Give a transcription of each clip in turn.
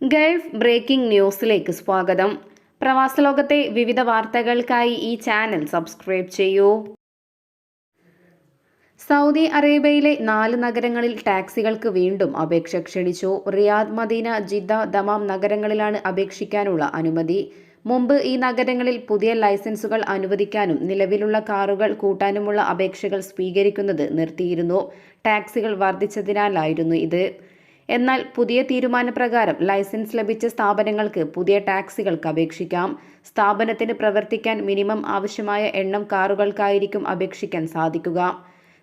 Gulf breaking ന്യൂസിലേക്ക് സ്വാഗതം. പ്രവാസലോകത്തെ വിവിധ വാർത്തകൾക്കായി ഈ ചാനൽ സബ്സ്ക്രൈബ് ചെയ്യൂ. സൗദി അറേബ്യയിലെ 4 നഗരങ്ങളിൽ ടാക്സികൾക്ക് വീണ്ടും അപേക്ഷ ക്ഷണിച്ചു. റിയാദ്, മദീന, ജിദ്ദ, ദമാം നഗരങ്ങളിലാണ് അപേക്ഷിക്കാനുള്ള അനുമതി. മുമ്പ് ഈ നഗരങ്ങളിൽ പുതിയ ലൈസൻസുകൾ അനുവദിക്കാനും നിലവിലുള്ള കാറുകൾ കൂട്ടാനുമുള്ള അപേക്ഷകൾ സ്വീകരിക്കുന്നത് നിർത്തിയിരുന്നു. ടാക്സികൾ വർദ്ധിച്ചതിനാലായിരുന്നു ഇത്. എന്നാൽ പുതിയ തീരുമാനപ്രകാരം ലൈസൻസ് ലഭിച്ച സ്ഥാപനങ്ങൾക്ക് പുതിയ ടാക്സികൾക്ക് അപേക്ഷിക്കാം. സ്ഥാപനത്തിന് പ്രവർത്തിക്കാൻ മിനിമം ആവശ്യമായ എണ്ണം കാറുകൾക്കായിരിക്കും അപേക്ഷിക്കാൻ സാധിക്കുക.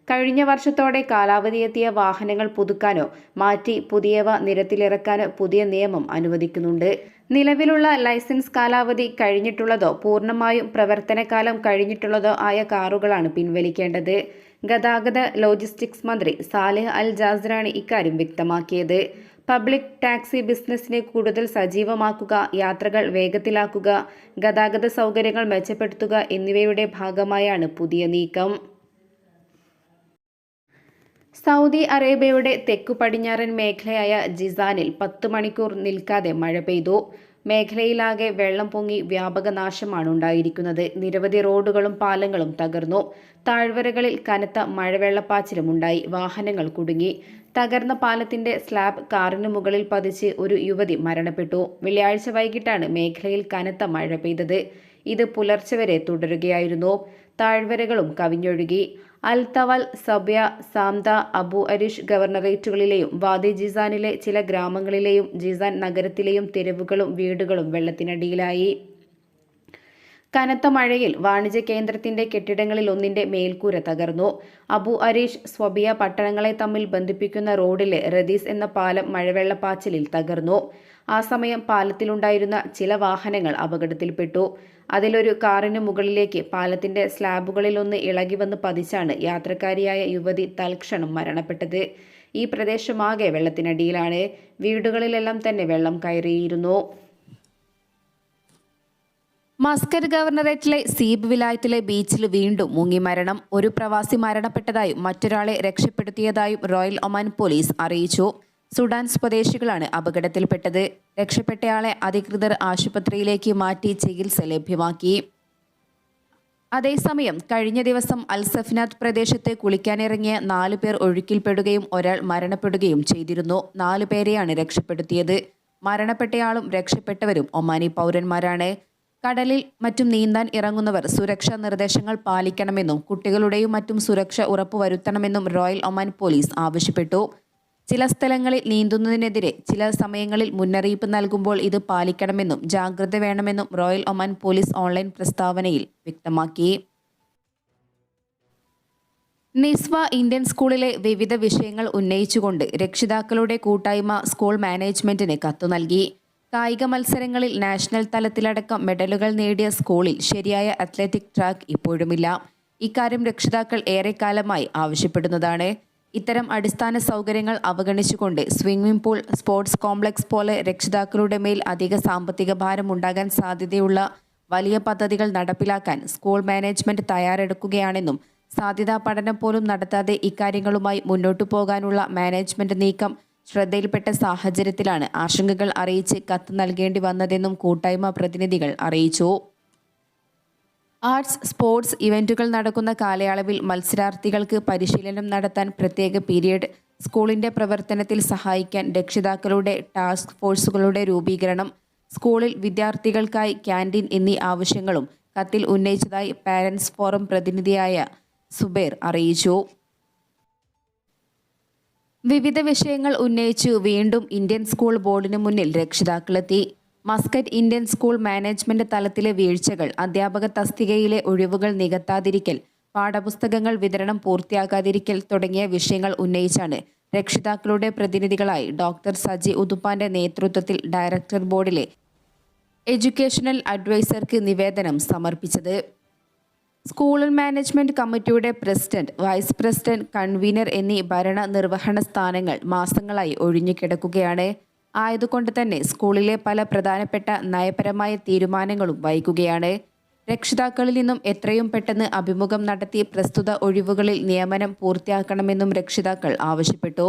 കഴിഞ്ഞ വർഷത്തോടെ കാലാവധിയെത്തിയ വാഹനങ്ങൾ പുതുക്കാനോ മാറ്റി പുതിയവ നിരത്തിലിറക്കാനോ പുതിയ നിയമം അനുവദിക്കുന്നുണ്ട്. നിലവിലുള്ള ലൈസൻസ് കാലാവധി കഴിഞ്ഞിട്ടുള്ളതോ പൂർണ്ണമായും പ്രവർത്തനകാലം കഴിഞ്ഞിട്ടുള്ളതോ ആയ കാറുകളാണ് പിൻവലിക്കേണ്ടത്. ഗതാഗത ലോജിസ്റ്റിക്സ് മന്ത്രി സാലിഹ് അൽ ജാസിറാണ് ഇക്കാര്യം വ്യക്തമാക്കിയത്. പബ്ലിക് ടാക്സി ബിസിനസിനെ കൂടുതൽ സജീവമാക്കുക, യാത്രകൾ വേഗത്തിലാക്കുക, ഗതാഗത സൗകര്യങ്ങൾ മെച്ചപ്പെടുത്തുക എന്നിവയുടെ ഭാഗമായാണ് പുതിയ നീക്കം. സൗദി അറേബ്യയുടെ തെക്കു പടിഞ്ഞാറൻ മേഖലയായ ജിസാനിൽ 10 മണിക്കൂർ നിൽക്കാതെ മഴ പെയ്തു. മേഖലയിലാകെ വെള്ളം പൊങ്ങി വ്യാപക നാശമാണ് ഉണ്ടായിരിക്കുന്നത്. നിരവധി റോഡുകളും പാലങ്ങളും തകർന്നു. താഴ്വരകളിൽ കനത്ത മഴവെള്ളപ്പാച്ചിലും ഉണ്ടായി. വാഹനങ്ങൾ കുടുങ്ങി. തകർന്ന പാലത്തിന്റെ സ്ലാബ് കാറിന് മുകളിൽ പതിച്ച് ഒരു യുവതി മരണപ്പെട്ടു. വെള്ളിയാഴ്ച വൈകിട്ടാണ് മേഖലയിൽ കനത്ത മഴ പെയ്തത്. ഇത് പുലർച്ചെ വരെ തുടരുകയായിരുന്നു. താഴ്വരകളും കവിഞ്ഞൊഴുകി. അൽ തവൽ, സബ്യ, സാംദ, അബു അരിഷ് ഗവർണറേറ്റുകളിലെയും വാദി ജിസാനിലെ ചില ഗ്രാമങ്ങളിലെയും ജിസാൻ നഗരത്തിലെയും തെരുവുകളും വീടുകളും വെള്ളത്തിനടിയിലായി. കനത്ത മഴയിൽ വാണിജ്യ കേന്ദ്രത്തിന്റെ കെട്ടിടങ്ങളിൽ ഒന്നിന്റെ മേൽക്കൂര തകർന്നു. അബു അരീഷ്, സ്വബിയ പട്ടണങ്ങളെ തമ്മിൽ ബന്ധിപ്പിക്കുന്ന റോഡിലെ റദീസ് എന്ന പാലം മഴവെള്ളപ്പാച്ചിലിൽ തകർന്നു. ആ സമയം പാലത്തിലുണ്ടായിരുന്ന ചില വാഹനങ്ങൾ അപകടത്തിൽപ്പെട്ടു. അതിലൊരു കാറിന് മുകളിലേക്ക് പാലത്തിന്റെ സ്ലാബുകളിലൊന്ന് ഇളകി വന്ന് പതിച്ചാണ് യാത്രക്കാരിയായ യുവതി തൽക്ഷണം മരണപ്പെട്ടത്. ഈ പ്രദേശമാകെ വെള്ളത്തിനടിയിലാണ്. വീടുകളിലെല്ലാം തന്നെ വെള്ളം കയറിയിരുന്നു. മസ്കറ്റ് ഗവർണറേറ്റിലെ സീബ് വിലായത്തിലെ ബീച്ചിൽ വീണ്ടും മുങ്ങി മരണം. ഒരു പ്രവാസി മരണപ്പെട്ടതായും മറ്റൊരാളെ രക്ഷപ്പെടുത്തിയതായും റോയൽ ഒമാൻ പോലീസ് അറിയിച്ചു. സുഡാൻ സ്വദേശികളാണ് അപകടത്തിൽപ്പെട്ടത്. രക്ഷപ്പെട്ടയാളെ അധികൃതർ ആശുപത്രിയിലേക്ക് മാറ്റി ചികിത്സ ലഭ്യമാക്കി. അതേസമയം കഴിഞ്ഞ ദിവസം അൽസഫ്നാത്ത് പ്രദേശത്ത് കുളിക്കാനിറങ്ങിയ 4 പേർ ഒഴുക്കിൽപ്പെടുകയും ഒരാൾ മരണപ്പെടുകയും ചെയ്തിരുന്നു. 4 പേരെയാണ് രക്ഷപ്പെടുത്തിയത്. മരണപ്പെട്ടയാളും രക്ഷപ്പെട്ടവരും ഒമാനി പൗരന്മാരാണ്. കടലിൽ മറ്റും നീന്താൻ ഇറങ്ങുന്നവർ സുരക്ഷാ നിർദ്ദേശങ്ങൾ പാലിക്കണമെന്നും കുട്ടികളുടെയും മറ്റും സുരക്ഷ ഉറപ്പുവരുത്തണമെന്നും റോയൽ ഒമാൻ പോലീസ് ആവശ്യപ്പെട്ടു. ചില സ്ഥലങ്ങളിൽ നീന്തുന്നതിനെതിരെ ചില സമയങ്ങളിൽ മുന്നറിയിപ്പ് നൽകുമ്പോൾ ഇത് പാലിക്കണമെന്നും ജാഗ്രത വേണമെന്നും റോയൽ ഒമാൻ പോലീസ് ഓൺലൈൻ പ്രസ്താവനയിൽ വ്യക്തമാക്കി. നിസ്വ ഇന്ത്യൻ സ്കൂളിലെ വിവിധ വിഷയങ്ങൾ ഉന്നയിച്ചുകൊണ്ട് രക്ഷിതാക്കളുടെ കൂട്ടായ്മ സ്കൂൾ മാനേജ്മെന്റിന് കത്തു നൽകി. കായിക മത്സരങ്ങളിൽ നാഷണൽ തലത്തിലടക്കം മെഡലുകൾ നേടിയ സ്കൂളിൽ ശരിയായ അത്ലറ്റിക് ട്രാക്ക് ഇപ്പോഴുമില്ല. ഇക്കാര്യം രക്ഷിതാക്കൾ ഏറെക്കാലമായി ആവശ്യപ്പെടുന്നതാണ്. ഇത്തരം അടിസ്ഥാന സൗകര്യങ്ങൾ അവഗണിച്ചുകൊണ്ട് സ്വിമ്മിംഗ് പൂൾ, സ്പോർട്സ് കോംപ്ലക്സ് പോലെ രക്ഷിതാക്കളുടെ മേൽ അധിക സാമ്പത്തിക ഭാരം ഉണ്ടാകാൻ സാധ്യതയുള്ള വലിയ പദ്ധതികൾ നടപ്പിലാക്കാൻ സ്കൂൾ മാനേജ്മെന്റ് തയ്യാറെടുക്കുകയാണെന്നും സാധ്യതാ പഠനം പോലും നടത്താതെ ഇക്കാര്യങ്ങളുമായി മുന്നോട്ടു പോകാനുള്ള മാനേജ്മെന്റ് നീക്കം ശ്രദ്ധയിൽപ്പെട്ട സാഹചര്യത്തിലാണ് ആശങ്കകൾ അറിയിച്ച് കത്ത് നൽകേണ്ടി വന്നതെന്നും കൂട്ടായ്മ പ്രതിനിധികൾ അറിയിച്ചു. ആർട്സ്, സ്പോർട്സ് ഇവന്റുകൾ നടക്കുന്ന കാലയളവിൽ മത്സരാർത്ഥികൾക്ക് പരിശീലനം നടത്താൻ പ്രത്യേക പീരിയഡ്, സ്കൂളിന്റെ പ്രവർത്തനത്തിൽ സഹായിക്കാൻ രക്ഷിതാക്കളുടെ ടാസ്ക് ഫോഴ്സുകളുടെ രൂപീകരണം, സ്കൂളിൽ വിദ്യാർത്ഥികൾക്കായി ക്യാൻറ്റീൻ എന്നീ ആവശ്യങ്ങളും കത്തിൽ ഉന്നയിച്ചതായി പാരന്റ്സ് ഫോറം പ്രതിനിധിയായ സുബൈർ അറിയിച്ചു. വിവിധ വിഷയങ്ങൾ ഉന്നയിച്ചു വീണ്ടും ഇന്ത്യൻ സ്കൂൾ ബോർഡിന് മുന്നിൽ രക്ഷിതാക്കളെത്തി. മസ്കറ്റ് ഇന്ത്യൻ സ്കൂൾ മാനേജ്മെന്റ് തലത്തിലെ വീഴ്ചകൾ, അധ്യാപക തസ്തികയിലെ ഒഴിവുകൾ നികത്താതിരിക്കൽ, പാഠപുസ്തകങ്ങൾ വിതരണം പൂർത്തിയാക്കാതിരിക്കൽ തുടങ്ങിയ വിഷയങ്ങൾ ഉന്നയിച്ചാണ് രക്ഷിതാക്കളുടെ പ്രതിനിധികളായി ഡോക്ടർ സജി ഉതുപ്പാന്റെ നേതൃത്വത്തിൽ ഡയറക്ടർ ബോർഡിലെ എഡ്യൂക്കേഷണൽ അഡ്വൈസർക്ക് നിവേദനം സമർപ്പിച്ചത്. സ്കൂൾ മാനേജ്മെന്റ് കമ്മിറ്റിയുടെ പ്രസിഡന്റ്, വൈസ് പ്രസിഡന്റ്, കൺവീനർ എന്നീ ഭരണ നിർവഹണ സ്ഥാനങ്ങൾ മാസങ്ങളായി ഒഴിഞ്ഞുകിടക്കുകയാണ്. ആയതുകൊണ്ട് തന്നെ സ്കൂളിലെ പല പ്രധാനപ്പെട്ട നയപരമായ തീരുമാനങ്ങളും വൈകുകയാണ്. രക്ഷിതാക്കളിൽ നിന്നും എത്രയും പെട്ടെന്ന് അഭിമുഖം നടത്തി പ്രസ്തുത ഒഴിവുകളിൽ നിയമനം പൂർത്തിയാക്കണമെന്നും രക്ഷിതാക്കൾ ആവശ്യപ്പെട്ടു.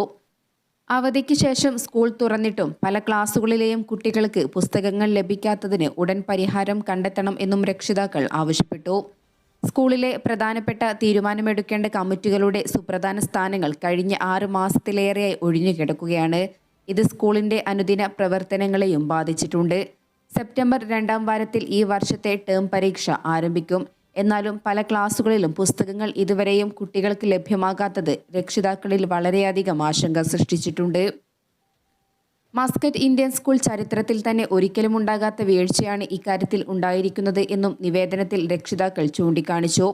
അവധിക്ക് ശേഷം സ്കൂൾ തുറന്നിട്ടും പല ക്ലാസുകളിലെയും കുട്ടികൾക്ക് പുസ്തകങ്ങൾ ലഭിക്കാത്തതിന് ഉടൻ പരിഹാരം കണ്ടെത്തണം എന്നും രക്ഷിതാക്കൾ ആവശ്യപ്പെട്ടു. സ്കൂളിലെ പ്രധാനപ്പെട്ട തീരുമാനമെടുക്കേണ്ട കമ്മിറ്റികളുടെ സുപ്രധാന സ്ഥാനങ്ങൾ കഴിഞ്ഞ 6 മാസത്തിലേറെയായി ഒഴിഞ്ഞുകിടക്കുകയാണ്. ഇത് സ്കൂളിന്റെ അനുദിന പ്രവർത്തനങ്ങളെയും ബാധിച്ചിട്ടുണ്ട്. സെപ്റ്റംബർ 2ാം വാരത്തിൽ ഈ വർഷത്തെ ടേം പരീക്ഷ ആരംഭിക്കും. എന്നാലും പല ക്ലാസുകളിലും പുസ്തകങ്ങൾ ഇതുവരെയും കുട്ടികൾക്ക് ലഭ്യമാകാത്തത് രക്ഷിതാക്കളിൽ വളരെയധികം ആശങ്ക സൃഷ്ടിച്ചിട്ടുണ്ട്. മസ്കറ്റ് ഇന്ത്യൻ സ്കൂൾ ചരിത്രത്തിൽ തന്നെ ഒരിക്കലും ഉണ്ടാകാത്ത വീഴ്ചയാണ് ഇക്കാര്യത്തിൽ ഉണ്ടായിരിക്കുന്നത് എന്നും നിവേദനത്തിൽ രക്ഷിതാക്കൾ ചൂണ്ടിക്കാണിച്ചു.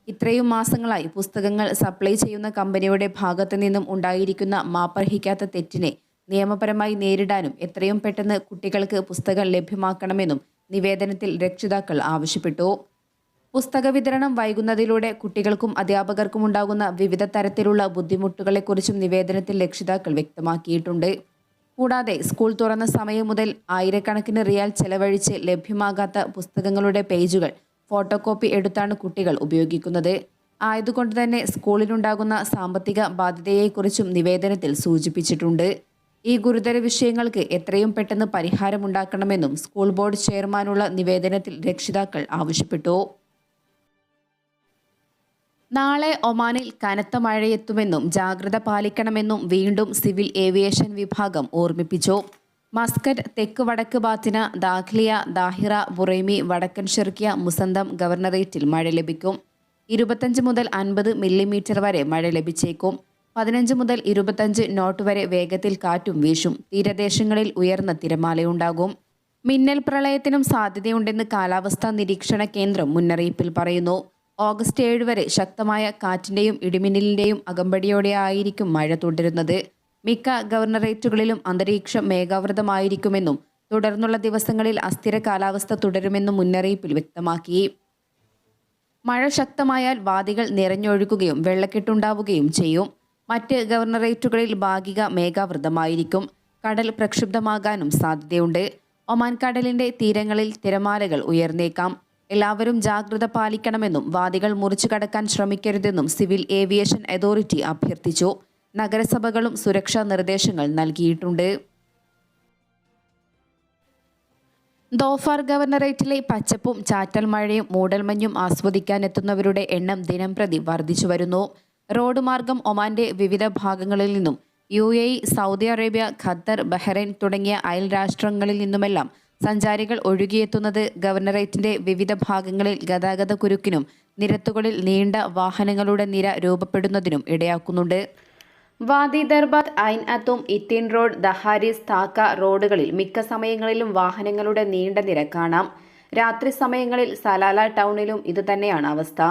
ഇത്രയും മാസങ്ങളായി പുസ്തകങ്ങൾ സപ്ലൈ ചെയ്യുന്ന കമ്പനിയുടെ ഭാഗത്തു നിന്നും ഉണ്ടായിരിക്കുന്ന മാപ്പർഹിക്കാത്ത തെറ്റിനെ നിയമപരമായി നേരിടാനും എത്രയും പെട്ടെന്ന് കുട്ടികൾക്ക് പുസ്തകം ലഭ്യമാക്കണമെന്നും നിവേദനത്തിൽ രക്ഷിതാക്കൾ ആവശ്യപ്പെട്ടു. പുസ്തക വിതരണം വൈകുന്നതിലൂടെ കുട്ടികൾക്കും അധ്യാപകർക്കും ഉണ്ടാകുന്ന വിവിധ തരത്തിലുള്ള ബുദ്ധിമുട്ടുകളെക്കുറിച്ചും നിവേദനത്തിൽ രക്ഷിതാക്കൾ വ്യക്തമാക്കിയിട്ടുണ്ട്. കൂടാതെ സ്കൂൾ തുറന്ന സമയം മുതൽ ആയിരക്കണക്കിന് റിയാൽ ചെലവഴിച്ച് ലഭ്യമാകാത്ത പുസ്തകങ്ങളുടെ പേജുകൾ ഫോട്ടോകോപ്പി എടുത്താണ് കുട്ടികൾ ഉപയോഗിക്കുന്നത്. ആയതുകൊണ്ട് തന്നെ സ്കൂളിനുണ്ടാകുന്ന സാമ്പത്തിക ബാധ്യതയെക്കുറിച്ചും നിവേദനത്തിൽ സൂചിപ്പിച്ചിട്ടുണ്ട്. ഈ ഗുരുതര വിഷയങ്ങൾക്ക് എത്രയും പെട്ടെന്ന് പരിഹാരമുണ്ടാക്കണമെന്നും സ്കൂൾ ബോർഡ് ചെയർമാനുള്ള നിവേദനത്തിൽ രക്ഷിതാക്കൾ ആവശ്യപ്പെട്ടു. നാളെ ഒമാനിൽ കനത്ത മഴയെത്തുമെന്നും ജാഗ്രത പാലിക്കണമെന്നും വീണ്ടും സിവിൽ ഏവിയേഷൻ വിഭാഗം ഓർമ്മിപ്പിച്ചു. മസ്കറ്റ്, തെക്ക് വടക്ക് ബാത്തിന, ദാഖ്ലിയ, ദാഹിറ, ബുറൈമി, വടക്കൻ ഷെർക്കിയ, മുസന്തം ഗവർണറേറ്റിൽ മഴ ലഭിക്കും. 25 മുതൽ 50 മില്ലിമീറ്റർ വരെ മഴ ലഭിച്ചേക്കും. 15 മുതൽ 25 നോട്ട് വരെ വേഗത്തിൽ കാറ്റും വീശും. തീരദേശങ്ങളിൽ ഉയർന്ന തിരമാലയുണ്ടാകും. മിന്നൽ പ്രളയത്തിനും സാധ്യതയുണ്ടെന്ന് കാലാവസ്ഥാ നിരീക്ഷണ കേന്ദ്രം മുന്നറിയിപ്പിൽ പറയുന്നു. ഓഗസ്റ്റ് 7 വരെ ശക്തമായ കാറ്റിന്റെയും ഇടിമിന്നലിന്റെയും അകമ്പടിയോടെയായിരിക്കും മഴ തുടരുന്നത്. മിക്ക ഗവർണറേറ്റുകളിലും അന്തരീക്ഷം മേഘാവൃതമായിരിക്കുമെന്നും തുടർന്നുള്ള ദിവസങ്ങളിൽ അസ്ഥിര കാലാവസ്ഥ തുടരുമെന്നും മുന്നറിയിപ്പിൽ വ്യക്തമാക്കി. മഴ ശക്തമായാൽ വാദികൾ നിറഞ്ഞൊഴുകുകയും വെള്ളക്കെട്ടുണ്ടാവുകയും ചെയ്യും. മറ്റ് ഗവർണറേറ്റുകളിൽ ഭാഗിക മേഘാവൃതമായിരിക്കും. കടൽ പ്രക്ഷുബ്ധമാകാനും സാധ്യതയുണ്ട്. ഒമാൻ കടലിന്റെ തീരങ്ങളിൽ തിരമാലകൾ ഉയർന്നേക്കാം. എല്ലാവരും ജാഗ്രത പാലിക്കണമെന്നും വാദികൾ മുറിച്ചു കടക്കാൻ ശ്രമിക്കരുതെന്നും സിവിൽ ഏവിയേഷൻ അതോറിറ്റി അഭ്യർത്ഥിച്ചു. നഗരസഭകളും സുരക്ഷാ നിർദ്ദേശങ്ങൾ നൽകിയിട്ടുണ്ട്. ദോഫാർ ഗവർണറേറ്റിലെ പച്ചപ്പും ചാറ്റൽ മഴയും മൂടൽമഞ്ഞും ആസ്വദിക്കാനെത്തുന്നവരുടെ എണ്ണം ദിനംപ്രതി വർദ്ധിച്ചു വരുന്നു. റോഡ് മാർഗം ഒമാന്റെ വിവിധ ഭാഗങ്ങളിൽ നിന്നും UAE, Saudi Arabia, Qatar, Bahrain തുടങ്ങിയ അയൽ രാഷ്ട്രങ്ങളിൽ നിന്നുമെല്ലാം സഞ്ചാരികൾ ഒഴുകിയെത്തുന്നത് ഗവർണറേറ്റിന്റെ വിവിധ ഭാഗങ്ങളിൽ ഗതാഗത കുരുക്കിനും നിരത്തുകളിൽ നീണ്ട വാഹനങ്ങളുടെ നിര രൂപപ്പെടുന്നതിനും ഇടയാക്കുന്നുണ്ട്. വാദി ദർബാത്ത്, ഐൻ അത്തും, ഇത്തിൻ റോഡ്, ദഹാരിസ്, താക്ക റോഡുകളിൽ മിക്ക സമയങ്ങളിലും വാഹനങ്ങളുടെ നീണ്ട നിര കാണാം. രാത്രി സമയങ്ങളിൽ സലാല ടൗണിലും ഇതുതന്നെയാണ് അവസ്ഥ.